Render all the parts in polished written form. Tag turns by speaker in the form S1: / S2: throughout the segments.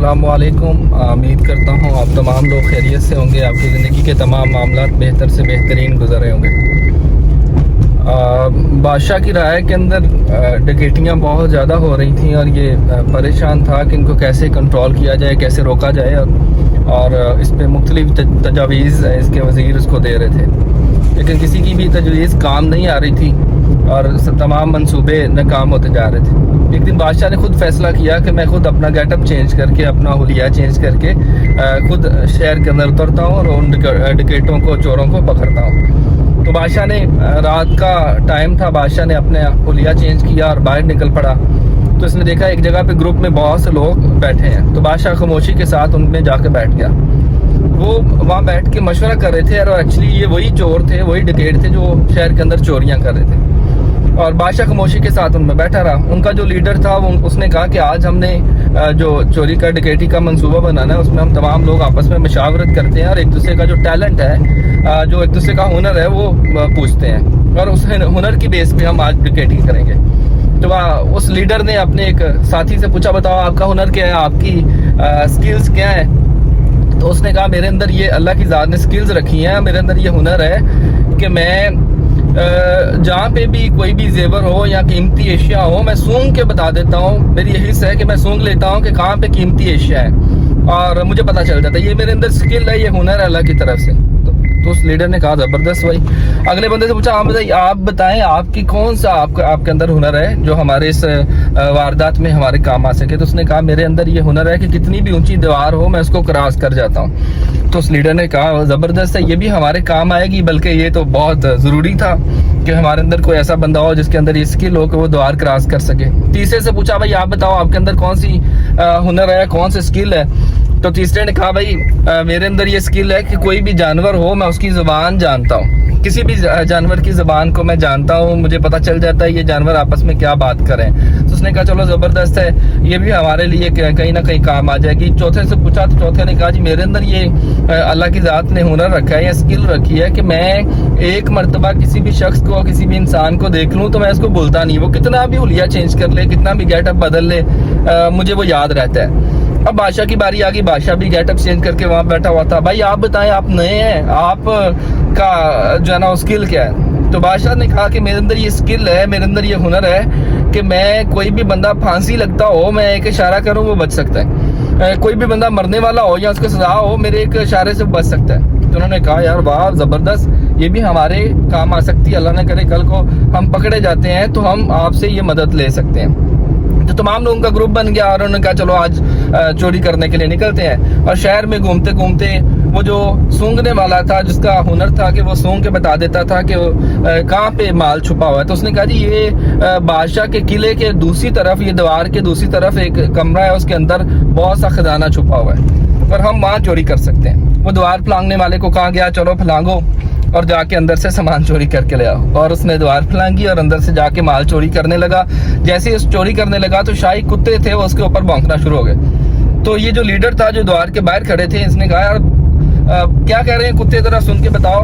S1: अस्सलाम वालेकुम। उम्मीद करता हूँ आप तमाम लोग खैरियत से होंगे, आपकी ज़िंदगी के तमाम मामलात बेहतर से बेहतरीन गुजर रहे होंगे। बादशाह की राय के अंदर डकैतियाँ बहुत ज़्यादा हो रही थी और ये परेशान था कि इनको कैसे कंट्रोल किया जाए, कैसे रोका जाए, और इस पर मुख्तलिफ तजावीज़ इसके वज़ीर उसको दे रहे थे, लेकिन किसी की भी तजवीज़ काम नहीं आ रही थी और तमाम मंसूबे नाकाम होते जा रहे थे। एक दिन बादशाह ने खुद फैसला किया कि मैं खुद अपना गेटअप चेंज करके, अपना हुलिया चेंज करके खुद शहर के अंदर उतरता हूँ और उन डकैतों को, चोरों को पकड़ता हूँ। तो बादशाह ने, रात का टाइम था, बादशाह ने अपने हुलिया चेंज किया और बाहर निकल पड़ा। तो इसने देखा एक जगह पे ग्रुप में बहुत से लोग बैठे हैं, तो बादशाह खामोशी के साथ उनमें जाके बैठ गया। वो वहाँ बैठ के मशवरा कर रहे थे और एक्चुअली ये वही चोर थे, वही डकैत थे जो शहर के अंदर चोरियाँ कर रहे थे, और बादशाह खामोशी के साथ उनमें बैठा रहा। उनका जो लीडर था उसने कहा कि आज हमने जो चोरी का, डकैती का मंसूबा बनाना है, उसमें हम तमाम लोग आपस में मशावरत करते हैं और एक दूसरे का जो टैलेंट है, जो एक दूसरे का हुनर है, वो पूछते हैं और उस हुनर की बेस पे हम आज डकैती करेंगे। तो उस लीडर ने अपने एक साथी से पूछा, बताओ आपका हुनर क्या है, आपकी स्किल्स क्या है? तो उसने कहा, मेरे अंदर ये अल्लाह की ज़ात ने स्किल्स रखी हैं, मेरे अंदर ये हुनर है कि मैं जहाँ पे भी कोई भी जेवर हो या कीमती एशिया हो, मैं सूंघ के बता देता हूँ। मेरी यही हिस्सा है कि मैं सूंघ लेता हूँ कि कहाँ पे कीमती एशिया है और मुझे पता चल जाता है। ये मेरे अंदर स्किल है, ये हुनर है अल्लाह की तरफ से। तो उस लीडर ने कहा, ज़बरदस्त भाई। अगले बंदे से पूछा, आप बताएं आपकी कौन सा आपके अंदर हुनर है जो हमारे इस वारदात में हमारे काम आ सके? तो उसने कहा, मेरे अंदर ये हुनर है कि कितनी भी ऊंची दीवार हो मैं उसको क्रॉस कर जाता हूँ। तो उस लीडर ने कहा, ज़बरदस्त है, ये भी हमारे काम आएगी, बल्कि ये तो बहुत ज़रूरी था कि हमारे अंदर कोई ऐसा बंदा हो जिसके अंदर ये स्किल हो कि वो दीवार क्रॉस कर सके। तीसरे से पूछा, भाई आप बताओ आपके अंदर कौन सी हुनर है, कौन सी स्किल है? तो तीसरे ने कहा, भाई मेरे अंदर ये स्किल है कि कोई भी जानवर हो मैं उसकी ज़ुबान जानता हूँ, किसी भी जानवर की ज़ुबान को मैं जानता हूँ, मुझे पता चल जाता है ये जानवर आपस में क्या बात करें। तो उसने कहा, चलो ज़बरदस्त है, ये भी हमारे लिए कहीं ना कहीं काम आ जाएगी। चौथे से पूछा तो चौथे ने कहा, जी मेरे अंदर ये अल्लाह की ज़ात ने हुनर रखा है या स्किल रखी है कि मैं एक मरतबा किसी भी शख्स को, किसी भी इंसान को देख लूँ तो मैं इसको भूलता नहीं, वो कितना भी हुलिया चेंज कर ले, कितना भी गेटअप बदल ले, मुझे वो याद रहता है। अब बादशाह की बारी आ गई, बादशाह भी गेटअप चेंज करके वहाँ बैठा हुआ था। भाई आप बताएं, आप नए हैं, आप का जो है ना स्किल क्या है? तो बादशाह ने कहा कि मेरे अंदर ये स्किल है, मेरे अंदर ये हुनर है कि मैं, कोई भी बंदा फांसी लगता हो, मैं एक इशारा करूँ वो बच सकता है, कोई भी बंदा मरने वाला हो या उसको सजा हो, मेरे एक इशारे से बच सकता है। तो उन्होंने कहा, यार वाह ज़बरदस्त, ये भी हमारे काम आ सकती है, अल्लाह न करे कल को हम पकड़े जाते हैं तो हम आपसे ये मदद ले सकते हैं। तो तमाम लोगों का ग्रुप बन गया और उन्होंने कहा, चलो आज चोरी करने के लिए निकलते हैं। और शहर में घूमते घूमते वो जो सूंघने वाला था, जिसका हुनर था कि वो सूंघ के बता देता था कि कहाँ पे माल छुपा हुआ है, तो उसने कहा, जी ये बादशाह के किले के दूसरी तरफ, ये दीवार के दूसरी तरफ एक कमरा है, उसके अंदर बहुत सा खजाना छुपा हुआ है और हम वहाँ चोरी कर सकते हैं। वो दीवार फलांगने वाले को कहा गया, चलो फलांगो और जाके अंदर से सामान चोरी करके ले आओ। और उसने दीवार फलांगी और अंदर से जाके माल चोरी करने लगा। जैसे ही उस चोरी करने लगा तो शाही कुत्ते थे वो उसके ऊपर भौंकना शुरू हो गए। तो ये जो लीडर था, जो द्वार के बाहर खड़े थे, इसने कहा, यार क्या कह रहे हैं कुत्ते, जरा सुन के बताओ।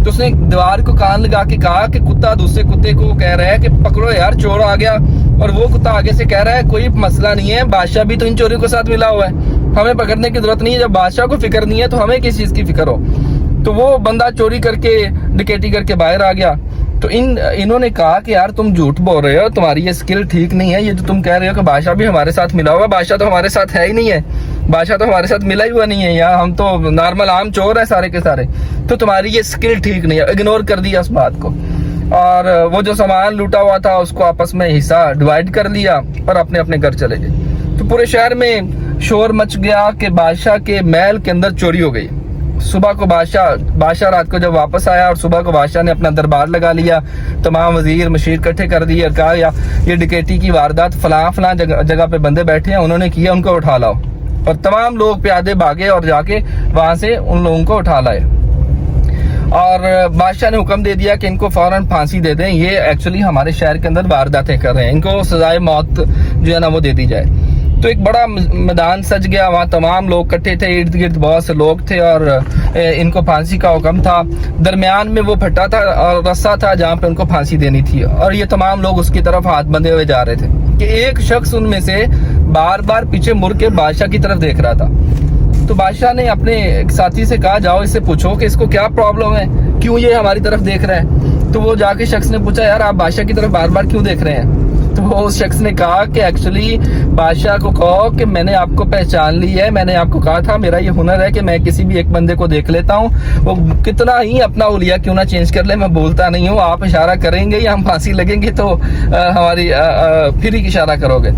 S1: तो उसने दीवार को कान लगा के कहा कि कुत्ता दूसरे कुत्ते को कह रहा है कि पकड़ो यार, चोर आ गया। और वो कुत्ता आगे से कह रहा है, कोई मसला नहीं है, बादशाह भी तो इन चोरियों के साथ मिला हुआ है, हमें पकड़ने की जरूरत नहीं है। जब बादशाह को फिक्र नहीं है तो हमें किस चीज की फिक्र हो? तो वो बंदा चोरी करके, डकैती करके बाहर आ गया। तो इन्होंने कहा कि यार तुम झूठ बोल रहे हो, तुम्हारी ये स्किल ठीक नहीं है, ये जो तुम कह रहे हो कि बादशाह भी हमारे साथ मिला हुआ, बादशाह तो हमारे साथ है ही नहीं है, बादशाह तो हमारे साथ मिला ही हुआ नहीं है, यहाँ हम तो नॉर्मल आम चोर है सारे के सारे, तो तुम्हारी ये स्किल ठीक नहीं है। इग्नोर कर दिया उस बात को और वो जो सामान लूटा हुआ था उसको आपस में हिस्सा डिवाइड कर लिया और अपने अपने घर चले गए। तो पूरे शहर में शोर मच गया कि बादशाह के महल के अंदर चोरी हो गई। सुबह को बादशाह रात को जब वापस आया और सुबह को बादशाह ने अपना दरबार लगा लिया, तमाम वजीर मशीर इकट्ठे कर दिए और कहा, ये डकैती की वारदात फलां जगह पे बंदे बैठे हैं, उन्होंने किया, उनको उठा लाओ। और तमाम लोग प्यादे भागे और जाके वहां से उन लोगों को उठा लाए और बादशाह ने हुक्म दे दिया कि इनको फौरन फांसी दे दें, ये एक्चुअली हमारे शहर के अंदर वारदातें कर रहे हैं, इनको सजाए मौत जो है ना वो दे दी जाए। तो एक बड़ा मैदान सज गया, वहाँ तमाम लोग इकट्ठे थे, इर्द गिर्द बहुत से लोग थे और इनको फांसी का हुक्म था। दरमियान में वो फट्टा था और रस्सा था जहाँ पे उनको फांसी देनी थी और ये तमाम लोग उसकी तरफ हाथ बंधे हुए जा रहे थे कि एक शख्स उनमें से बार बार पीछे मुड़ के बादशाह की तरफ देख रहा था। तो बादशाह ने अपने एक साथी से कहा, जाओ इससे पूछो कि इसको क्या प्रॉब्लम है, क्यों ये हमारी तरफ देख रहा है। तो वो जाके शख्स ने पूछा, यार आप बादशाह की तरफ बार बार क्यों देख रहे हैं। तो उस शख्स ने कहा कि एक्चुअली बादशाह को कहो कि मैंने आपको पहचान ली है, मैंने आपको कहा था मेरा ये हुनर है कि मैं किसी भी एक बंदे को देख लेता हूँ, वो कितना ही अपना उलिया क्यों ना चेंज कर ले, मैं बोलता नहीं हूँ, आप इशारा करेंगे या हम फांसी लगेंगे तो हमारी फिर ही इशारा करोगे।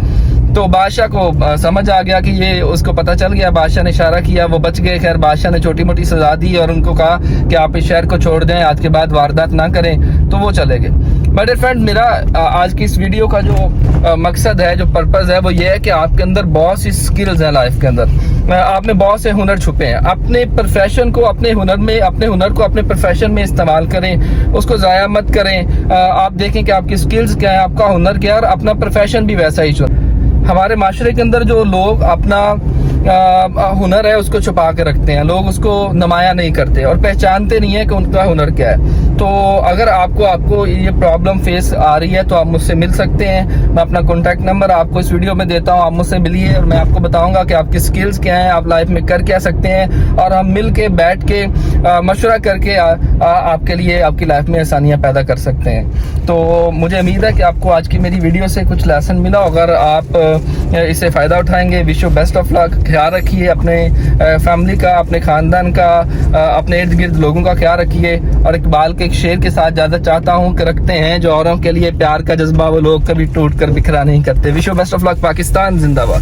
S1: तो बादशाह को समझ आ गया कि ये, उसको पता चल गया, बादशाह ने इशारा किया, वो बच गए। खैर बादशाह ने छोटी मोटी सजा दी और उनको कहा कि आप इस शहर को छोड़ दें, आज के बाद वारदात ना करें, तो वो चले गए। बट फ्रेंड, मेरा आज की इस वीडियो का जो मकसद है, जो पर्पस है, वो ये है कि आपके अंदर बहुत सी स्किल्स हैं लाइफ के अंदर, आप में बहुत से हुनर छुपे हैं। अपने प्रोफेशन को अपने हुनर में, अपने हुनर को अपने प्रोफेशन में इस्तेमाल करें, उसको ज़ाया मत करें। आप देखें कि आपकी स्किल्स क्या है, आपका हुनर क्या है, और अपना प्रोफेशन भी वैसा ही चुनें। हमारे माशरे के अंदर जो लोग अपना हुनर है उसको छुपा के रखते हैं, लोग उसको नुमाया नहीं करते और पहचानते नहीं है कि उनका हुनर क्या है। तो अगर आपको ये प्रॉब्लम फेस आ रही है तो आप मुझसे मिल सकते हैं। मैं अपना कॉन्टैक्ट नंबर आपको इस वीडियो में देता हूं, आप मुझसे मिलिए और मैं आपको बताऊंगा कि आपकी स्किल्स क्या हैं, आप लाइफ में कर क्या सकते हैं, और हम मिल के बैठ के मशवरा करके आपके लिए आपकी लाइफ में आसानियाँ पैदा कर सकते हैं। तो मुझे उम्मीद है कि आपको आज की मेरी वीडियो से कुछ लेसन मिला। अगर आप इससे फ़ायदा उठाएंगे, wish you best of luck. ख्याल रखिए अपने फैमिली का, अपने ख़ानदान का, अपने इर्द गिर्द लोगों का ख्याल रखिए। और इकबाल के एक शेर के साथ ज़्यादा चाहता हूँ कि रखते हैं जो औरों के लिए प्यार का जज्बा, वो लोग कभी टूट कर बिखरा नहीं करते। Wish you best of luck. Pakistan जिंदाबाद।